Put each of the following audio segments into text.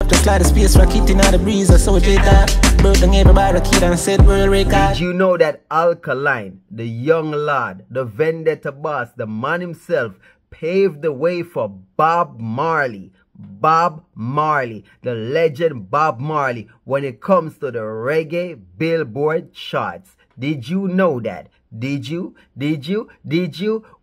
Just like the space rocket in the breeze, I saw that. Broke down every barricade and set world record. Did you know that Alkaline, the young lad, the vendetta boss, the man himself, paved the way for Bob Marley? Bob Marley, the legend Bob Marley, when it comes to the reggae Billboard charts. Did you know that? Did you?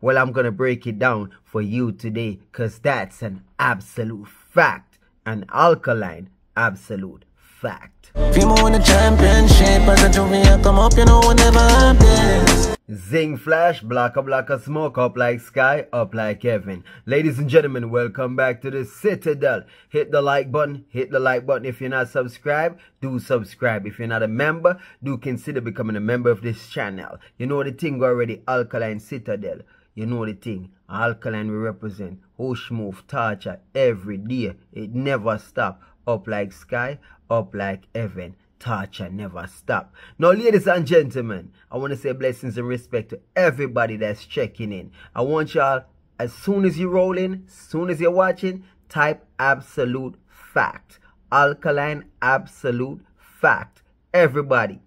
Well, I'm gonna break it down for you today, because that's an absolute fact. An Alkaline absolute fact. If you win the championship, as a junior come up, you know we never have this. Zing flash, blacker, smoke up like sky, up like heaven. Ladies and gentlemen, welcome back to the Citadel. Hit the like button, If you're not subscribed, do subscribe. If you're not a member, do consider becoming a member of this channel. You know the thing already, Alkaline Citadel. You know the thing, Alkaline we represent. Hush move, torture every day. It never stop. Up like sky, up like heaven. Torture never stop. Now, ladies and gentlemen, I want to say blessings and respect to everybody that's checking in. I want y'all, as soon as you roll in, as soon as you're watching, type absolute fact. Alkaline absolute fact. Everybody,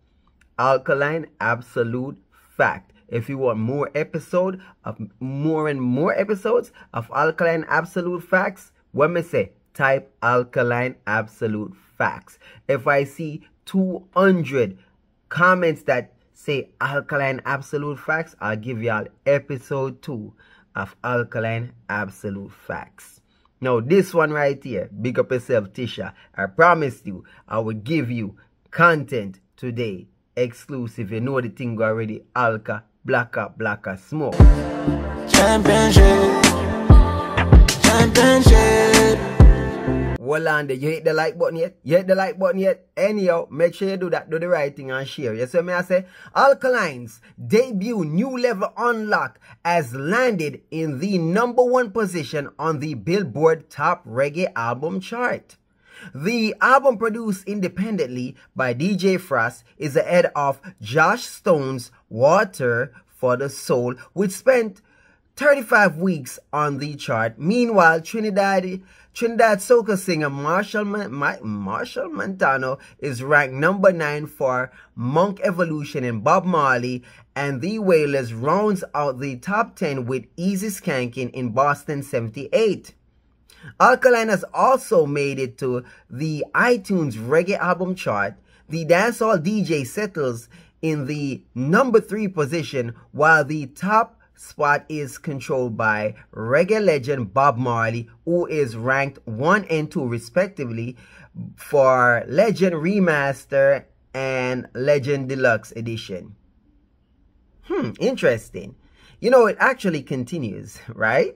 Alkaline absolute fact. If you want more episodes of more episodes of Alkaline absolute facts, what me say? Type Alkaline absolute facts. If I see 200 comments that say Alkaline absolute facts, I'll give y'all episode 2 of Alkaline absolute facts. Now this one right here, big up yourself, Tisha. I promised you I would give you content today, exclusive. You know the thing already. Alka, blacker, smoke. Championship. Well, on you hit the like button yet? Anyhow, make sure you do that. Do the right thing and share. You see me? I say, Alkaline's debut New Level Unlock has landed in the #1 position on the Billboard Top Reggae Album chart. The album, produced independently by DJ Frost, is ahead of Josh Stone's Water for the Soul, which spent 35 weeks on the chart. Meanwhile, Trinidad soca singer Marshall Montano is ranked #9 for Monk Evolution, and Bob Marley and the Wailers rounds out the top 10 with Easy Skanking in Boston 78. Alkaline has also made it to the iTunes Reggae Album chart. The Dancehall DJ settles in the #3 position, while the top spot is controlled by reggae legend Bob Marley, who is ranked 1 and 2 respectively for Legend Remaster and Legend Deluxe Edition. Interesting. You know, it actually continues, right?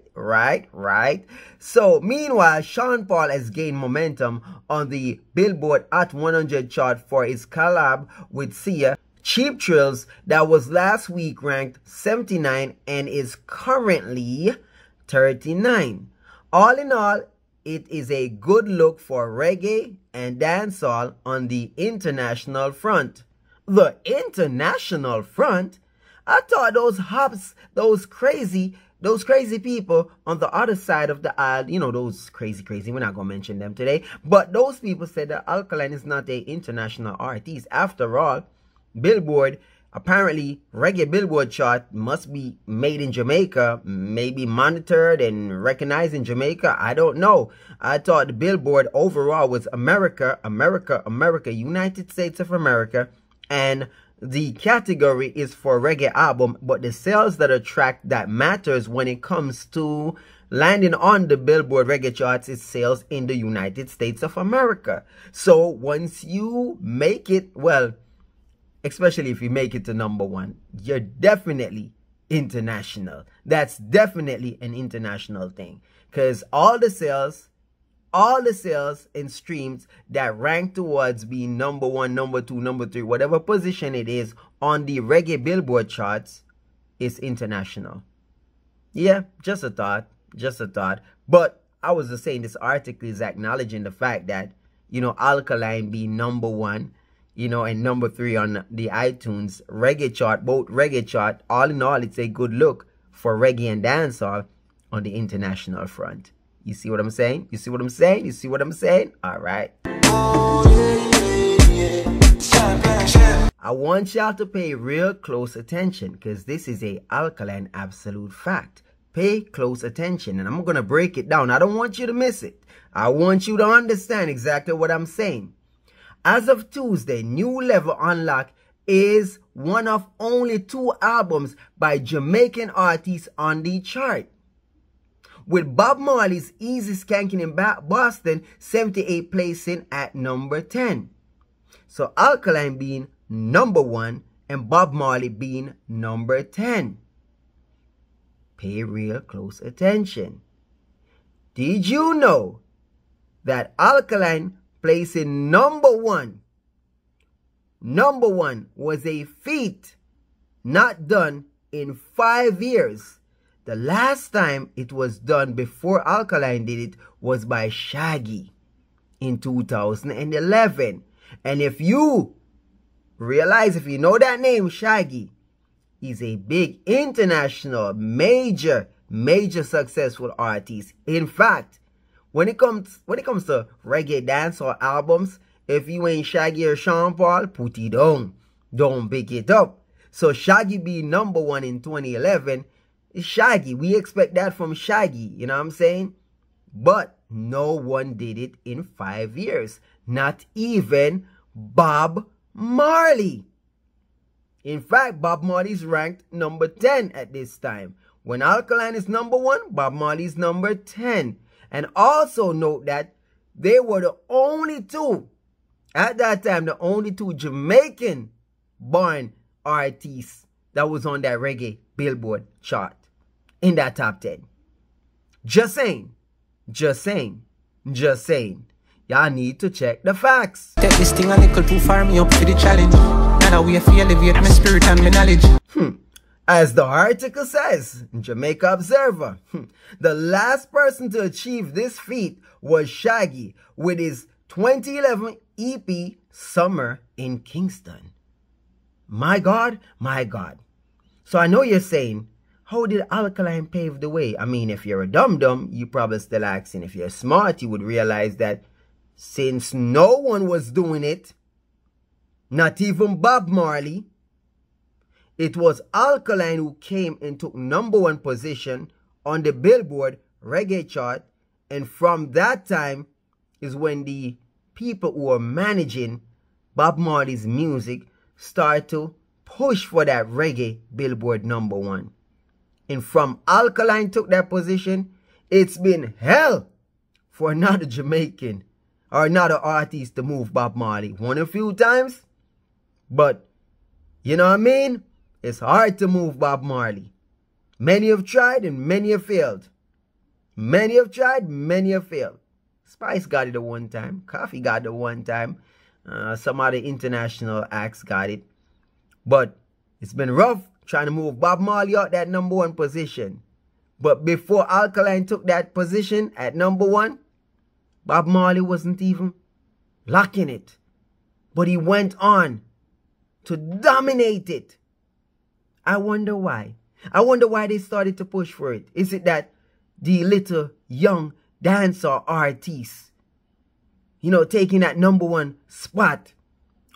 So, meanwhile, Sean Paul has gained momentum on the Billboard Hot 100 chart for his collab with Sia, Cheap Thrills, that was last week ranked 79 and is currently 39. All in all, it is a good look for reggae and dancehall on the international front. The international front? I thought those hops, those crazy people on the other side of the aisle, you know, those crazy, we're not going to mention them today, but those people said that Alkaline is not an international artist. After all, Billboard, apparently reggae Billboard chart must be made in Jamaica, maybe monitored and recognized in Jamaica. I don't know. I thought the Billboard overall was America, United States of America, and the category is for reggae album, but the sales that are tracked that matters when it comes to landing on the Billboard reggae charts is sales in the United States of America. So once you make it, well, especially if you make it to #1, you're definitely international. That's definitely an international thing, because all the sales and streams that rank towards being #1, #2, #3, whatever position it is on the reggae Billboard charts is international. Yeah, just a thought. But I was just saying, this article is acknowledging the fact that, you know, Alkaline being #1, you know, and #3 on the iTunes reggae chart, both reggae chart. All in all, it's a good look for reggae and dancehall on the international front. You see what I'm saying? You see what I'm saying? You see what I'm saying? All right. I want y'all to pay real close attention because this is a alkaline absolute fact. Pay close attention and I'm going to break it down. I don't want you to miss it. I want you to understand exactly what I'm saying. As of Tuesday, New Level Unlock is one of only 2 albums by Jamaican artists on the chart, with Bob Marley's Easy Skanking in Boston 78 placing at number 10. So Alkaline being number 1 and Bob Marley being number 10. Pay real close attention. Did you know that Alkaline placing number 1 was a feat not done in 5 years? The last time it was done before Alkaline did it was by Shaggy in 2011. And if you realize, if you know that name, Shaggy, he's a big international, major successful artist. In fact, when it comes to reggae dancehall albums, if you ain't Shaggy or Sean Paul, put it down. Don't pick it up. So Shaggy being number 1 in 2011 is Shaggy. We expect that from Shaggy, you know what I'm saying? But no one did it in 5 years. Not even Bob Marley. In fact, Bob Marley is ranked number 10 at this time. When Alkaline is number 1, Bob Marley is number 10. And also note that they were the only 2, at that time, the only 2 Jamaican-born artists that was on that reggae Billboard chart in that top 10. Just saying. Just saying. Just saying. Y'all need to check the facts. Take this thing a little too far, me up for the challenge. Now we have to elevate my spirit and my knowledge. As the article says, Jamaica Observer, the last person to achieve this feat was Shaggy with his 2011 EP, Summer in Kingston. My God, my God. So I know you're saying, how did Alkaline pave the way? I mean, if you're a dum-dum, you probably still asking. If you're smart, you would realize that since no one was doing it, not even Bob Marley, it was Alkaline who came and took number 1 position on the Billboard reggae chart. And from that time is when the people who were managing Bob Marley's music start to push for that reggae Billboard number 1. And from Alkaline took that position, it's been hell for another Jamaican or another artist to move Bob Marley. Won a few times, but you know what I mean? It's hard to move Bob Marley. Many have tried and many have failed. Many have tried, many have failed. Spice got it at one time. Coffee got it at one time. Some other international acts got it. But it's been rough trying to move Bob Marley out that number 1 position. But before Alkaline took that position at number 1, Bob Marley wasn't even locking it. But he went on to dominate it. I wonder why. I wonder why they started to push for it. Is it that the little young dancehall artists, you know, taking that number 1 spot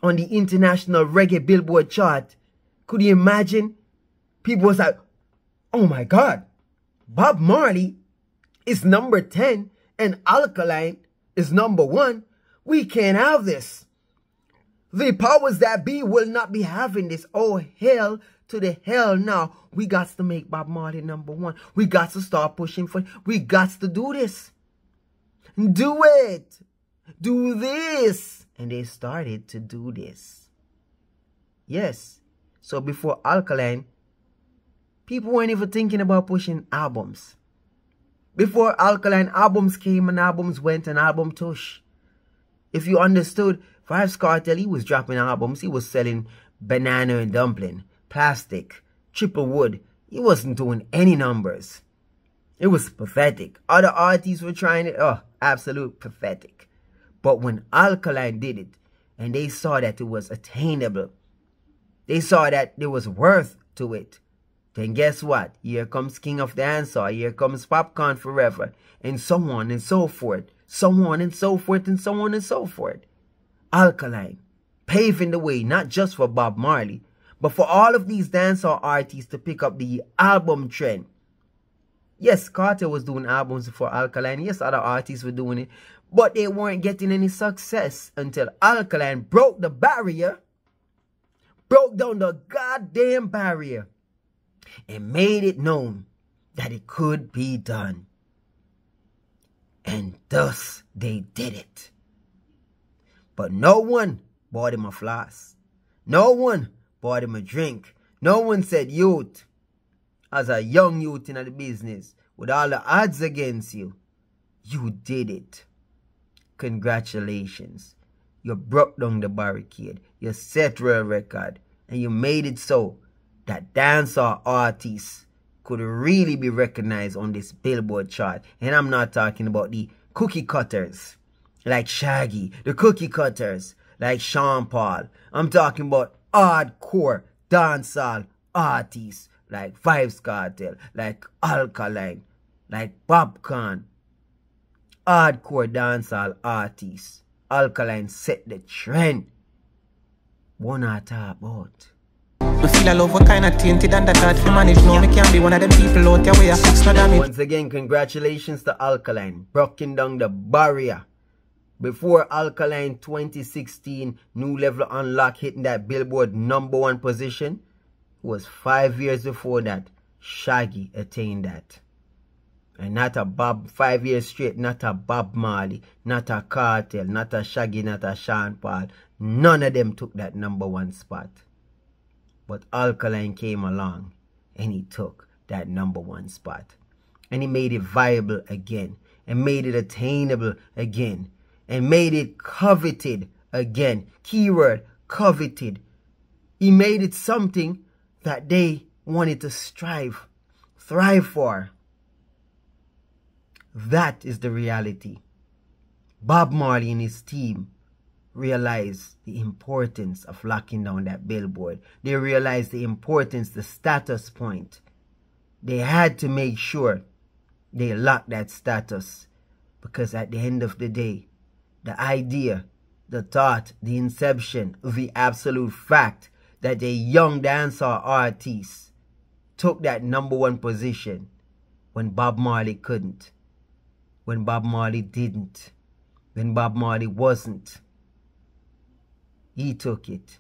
on the international reggae Billboard chart? Could you imagine? People was like, oh my God, Bob Marley is number 10 and Alkaline is number 1. We can't have this. The powers that be will not be having this. Oh, hell to the hell now. We got to make Bob Marley number 1. We got to start pushing for it. We got to do this. Do it. Do this. And they started to do this. Yes. So before Alkaline, people weren't even thinking about pushing albums. Before Alkaline, albums came and albums went and album tush. If you understood, Vybz Kartel, he was dropping albums. He was selling Banana and Dumpling, Plastic, Triple Wood. He wasn't doing any numbers. It was pathetic. Other artists were trying it. Oh, absolute pathetic. But when Alkaline did it, and they saw that it was attainable, they saw that there was worth to it, Then guess what? Here comes King of Dancehall. Here comes Popcorn Forever. And so on and so forth. So on and so forth and so on and so forth. Alkaline, paving the way not just for Bob Marley, but for all of these dancehall artists to pick up the album trend. Yes, Carter was doing albums for Alkaline. Yes, other artists were doing it. But they weren't getting any success until Alkaline broke the barrier. Broke down the goddamn barrier. And made it known that it could be done. And thus they did it. But no one bought him a floss. No one bought him a drink. No one said, youth, as a young youth in the business, with all the odds against you, you did it. Congratulations. You broke down the barricade. You set world record. And you made it so that dancehall artists could really be recognized on this Billboard chart. And I'm not talking about the cookie cutters like Shaggy, the cookie cutters like Sean Paul. I'm talking about hardcore dancehall artists like Vybz Kartel, like Alkaline, like Popcorn. Hardcore dancehall artists. Alkaline set the trend. One I talk about. We feel a love what kind of tainted and that hard to manage. No, me can't be one of them people out there where you fix no damage. Once again, congratulations to Alkaline, breaking down the barrier. Before Alkaline 2016 New Level Unlock hitting that Billboard #1 position, it was 5 years before that Shaggy attained that. And not a Bob, 5 years straight, not a Bob Marley, not a Cartel, not a Shaggy, not a Sean Paul. None of them took that #1 spot. But Alkaline came along and he took that #1 spot. And he made it viable again. And made it attainable again. And made it coveted again. Keyword, coveted. He made it something that they wanted to thrive for. That is the reality. Bob Marley and his team realized the importance of locking down that Billboard. They realized the importance, the status point. They had to make sure they locked that status. Because at the end of the day, the idea, the thought, the inception, the absolute fact that a young dancehall artist took that #1 position when Bob Marley couldn't. When Bob Marley didn't. When Bob Marley wasn't. He took it,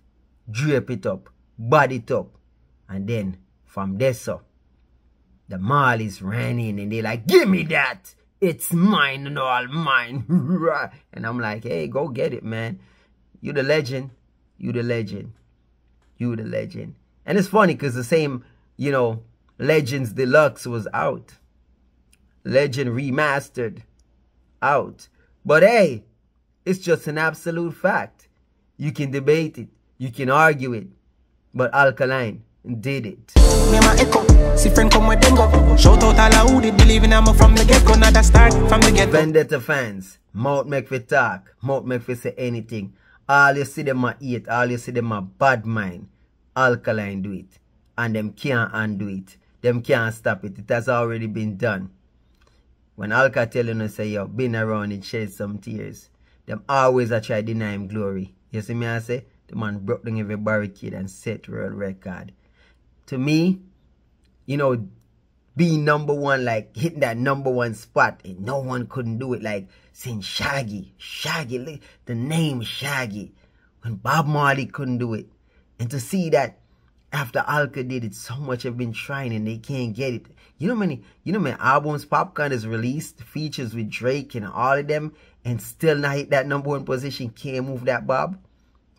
drape it up, body it up. And then from there, so, the Marleys ran in and they like, give me that. It's mine and all mine. And I'm like, hey, go get it, man. You the legend. You the legend. You the legend. And it's funny because the same, you know, Legends Deluxe was out. Legend Remastered out. But hey, it's just an absolute fact. You can debate it. You can argue it. But Alkaline did it. Me my echo. See friend come with them go. Shout out all who did believe in them from the get-go. Not a start from the get-go. Vendetta fans. Mouth make for talk. Mouth make for say anything. All you see them a eat. All you see them a bad mind. Alkaline do it. And them can't undo it. Them can't stop it. It has already been done. When Alka tell you say yo, been around and shed some tears. Them always a try deny him glory. You see me I say? The man broke down every barricade and set world record. To me, you know, being #1, like hitting that #1 spot, and no one couldn't do it. Like saying Shaggy, the name Shaggy, when Bob Marley couldn't do it. And to see that after Alka did it, so much have been trying and they can't get it. You know many albums Popcorn has released, features with Drake and all of them, and still not hit that #1 position, can't move that Bob.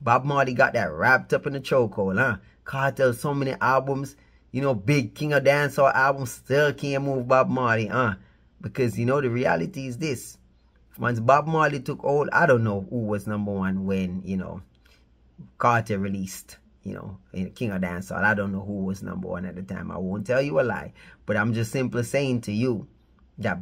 Bob Marley got that wrapped up in the chokehold, huh? Cartel, so many albums, you know, big King of Dancehall albums, still can't move Bob Marley, huh? Because, you know, the reality is this. Once Bob Marley took hold, I don't know who was #1 when, you know, Carter released, you know, King of Dancehall. I don't know who was #1 at the time. I won't tell you a lie. But I'm just simply saying to you that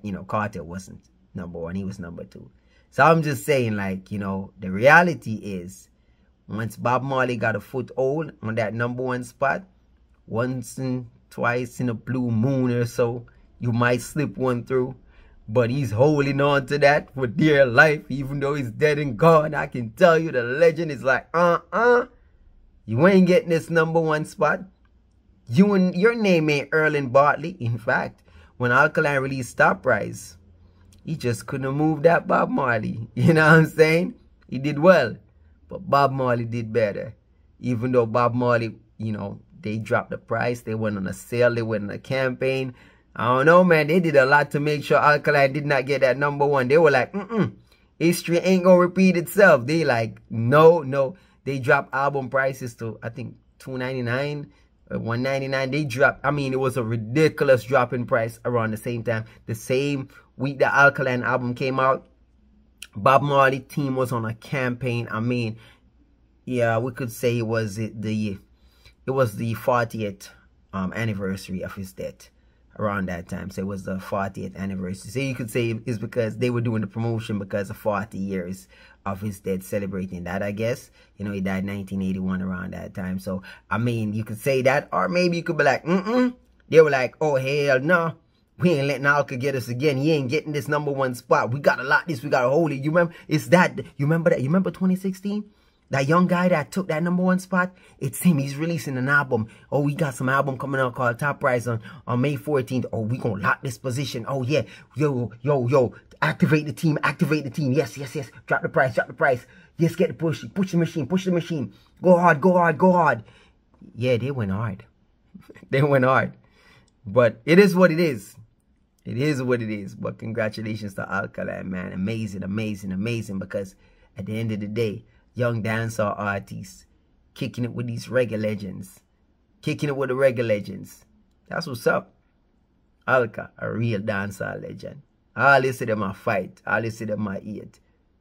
you know, Carter wasn't #1. He was #2. So I'm just saying, like, you know, the reality is, once Bob Marley got a foothold on that #1 spot, once and twice in a blue moon or so, you might slip one through. But he's holding on to that for dear life, even though he's dead and gone. I can tell you the legend is like, you ain't getting this #1 spot. Your name ain't Erling Bartley. In fact, when Alkaline released Stop Rise, he just couldn't have moved that Bob Marley. You know what I'm saying? He did well, but Bob Marley did better. Even though Bob Marley, you know, they dropped the price, they went on a sale, they went on a campaign. I don't know, man. They did a lot to make sure Alkaline did not get that #1. They were like, history ain't gonna repeat itself. They like, no. They dropped album prices to, I think, $2.99 or $1.99. They dropped, I mean, it was a ridiculous drop in price around the same time. The same week the Alkaline album came out, Bob Marley team was on a campaign. I mean, yeah, we could say it was the 40th anniversary of his death. Around that time, so it was the 40th anniversary. So you could say it's because they were doing the promotion because of 40 years of his death, celebrating that, I guess. You know, he died 1981 around that time. So I mean, you could say that, or maybe you could be like, they were like, oh hell no, we ain't letting Alka get us again. He ain't getting this #1 spot. We gotta lock this, we gotta hold it. You remember? It's that, you remember that? You remember 2016? That young guy that took that #1 spot, it's him. He's releasing an album. Oh, we got some album coming out called Top Rise on May 14th. Oh, we gonna lock this position. Oh, yeah. Yo. Activate the team. Yes. Drop the price. Yes, get the push. Push the machine. Go hard. Yeah, they went hard. But it is what it is. But congratulations to Alkaline, man. Amazing. Because at the end of the day, young dancehall artists kicking it with these reggae legends. Kicking it with the reggae legends. That's what's up. Alka, a real dancehall legend. All this of them are fight. All this of them are eat.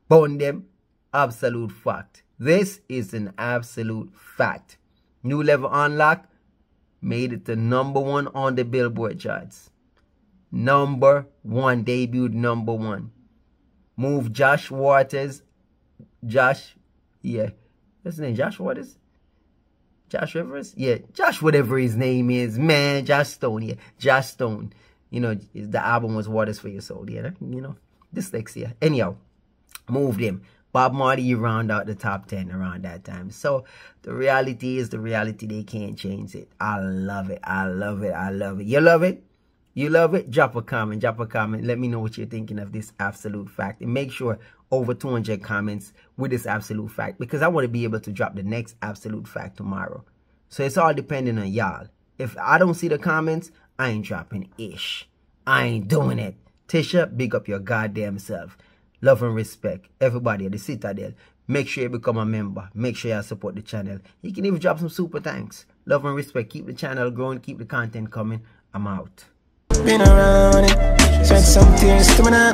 Bone them. Absolute fact. This is an absolute fact. New Level Unlock made it to #1 on the Billboard charts. #1. Debuted #1. Move Josh Waters. Yeah. What's his name? Josh Waters? Josh Rivers? Yeah. Josh whatever his name is. Man, Josh Stone. Yeah. Josh Stone. You know, the album was Waters for Your Soul. Yeah. You know, dyslexia. Anyhow, moved him. Bob Marley, you round out the top 10 around that time. So, the reality is the reality. They can't change it. I love it. You love it? You love it? Drop a comment. Let me know what you're thinking of this absolute fact. And make sure over 200 comments with this absolute fact, because I want to be able to drop the next absolute fact tomorrow. So it's all depending on y'all. If I don't see the comments, I ain't dropping ish. I ain't doing it. Tisha, big up your goddamn self. Love and respect. Everybody at the Citadel. Make sure you become a member. Make sure you support the channel. You can even drop some super thanks. Love and respect. Keep the channel growing. Keep the content coming. I'm out. Been around it. Shed some tears to me now.